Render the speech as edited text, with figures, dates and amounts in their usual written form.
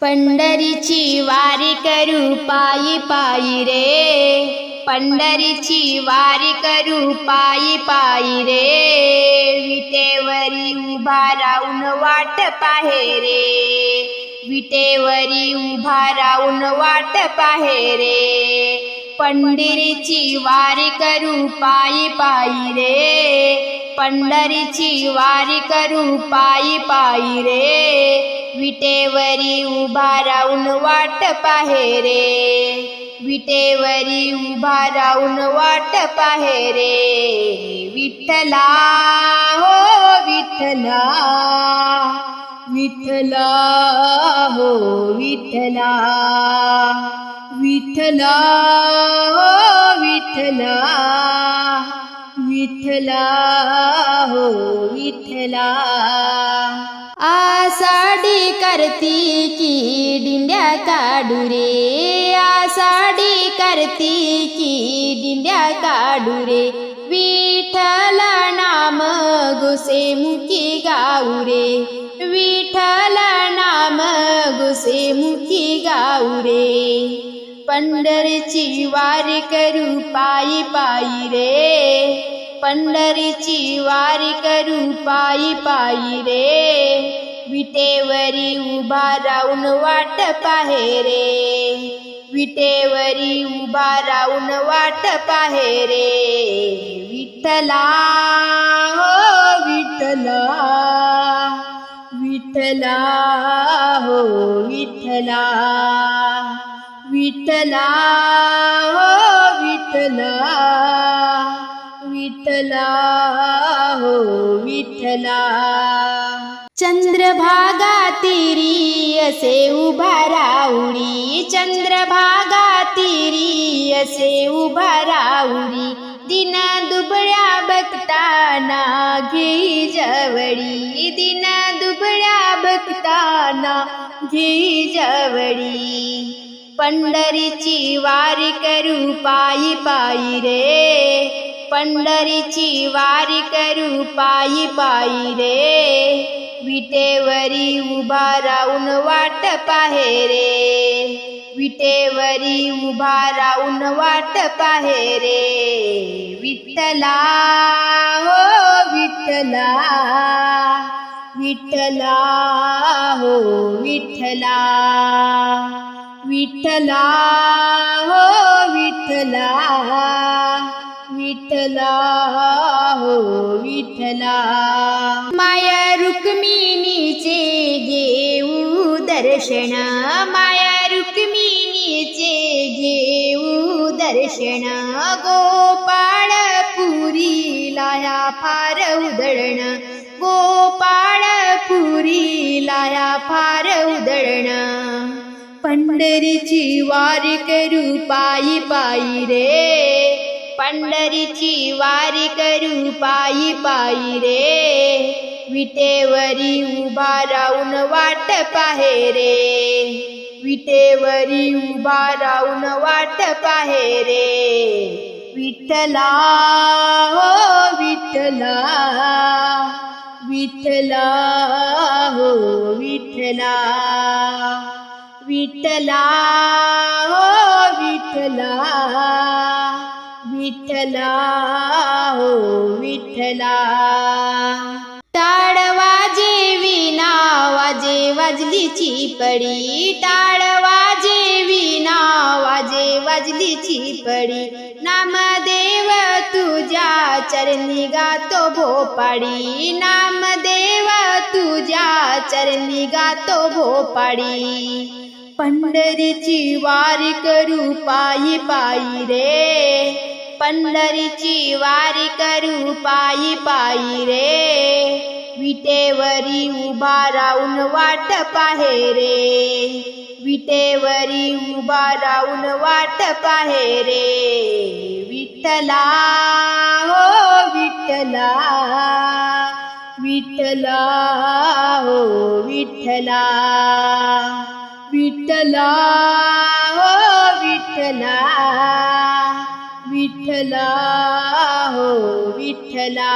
पंढरीची वारी करू पायी पायी रे, पंढरीची वारी करू पायी पायी रे, विटेवरी उभा राहून वाट पाहे रे, विटेवरी उभा राहून वाट पाहे रे, पंढरीची वारी करू पायी पायी रे, पंढरीची वारी करू पायी पायी रे, विटेवरी उभा राहून वाट पाहे रे, विटेवरी उभा राहून वाट पाहे रे, विठ्ठला हो विठ्ठला, विठ्ठला हो विठ्ठला, विठ्ठला हो विठ्ठला, विठ्ठला हो विठ्ठला. आषाढी कार्तिकी दिंड्या काढू रे, आषाढी कार्तिकी दिंड्या काढू रे, विठ्ठला नाम घोषेमुखी गाऊ रे, विठ्ठला नाम घोषेमुखी गाऊ रे, पंढरीची वारी करू पायी पायी रे, पंढरीची वारी करू पायी पायी रे, विटेवरी उभा राहून वाट पाहे रे, विटेवरी उभा राहून वाट पाहे रे, विठ्ठला हो विठ्ठला, विठ्ठला हो विठ्ठला, विठ्ठला हो विठ्ठला, विठ्ठला हो विठ्ठला. चंद्रभागा तीरी असे उभा राहुरी, चंद्रभागा तीरी असे उभा राहुरी, दिन दुबळ्या भक्ताना घेई जवळी, दिन दुबळ्या भक्ताना घेई जवळी, पंढरीची वारी करू पायी पायी रे, पंढरीची वारी करू पायी पायी रे, विटेवरी उभा राहून वाट पाहे रे, विटेवरी उभा राहून वाट पाहे रे, विठ्ठला हो विठ्ठला, विठ्ठला हो विठ्ठला, विठ्ठला हो विठ्ठला, विठ्ठला हो विठ्ठला. माया रुक्मिणीचे घेऊ दर्शन, माया रुक्मिणीचे घेऊ दर्शन, गोपाळपुरीला या फार उधळण, गोपाळपुरीला या फार उधळण, पंढरीची वारी करू पायी पायी रे, पंढरीची वारी करू पायी पायी रे, विटेवरी उभा राहून वाट पाहे रे, विटेवरी उभा राहून वाट पाहे रे, विठ्ठला हो विठ्ठला, विठ्ठला हो विठ्ठला, विठ्ठला हो विठ्ठला, विठ्ठला हो विठ्ठला. टाळ वाजे विना वाजे वाजलीची पडी, टाळ वाजे विना वाजे वाजलीची पडी, नामदेव तुझ्या चरणी गातो भोपाडी, नामदेव तुझ्या चरणी गातो भोपाडी, पंढरीची वारी करू पायी पायी रे, पंढरीची वारी करू पायी पायी रे, विटेवरी उभा राहून वाट पाहे रे, विटेवरी उभा राहून वाट पाहे रे, विठ्ठला हो विठ्ठला, विठ्ठला हो विठ्ठला, विठ्ठला हो विठ्ठला, विठ्ठला हो विठ्ठला.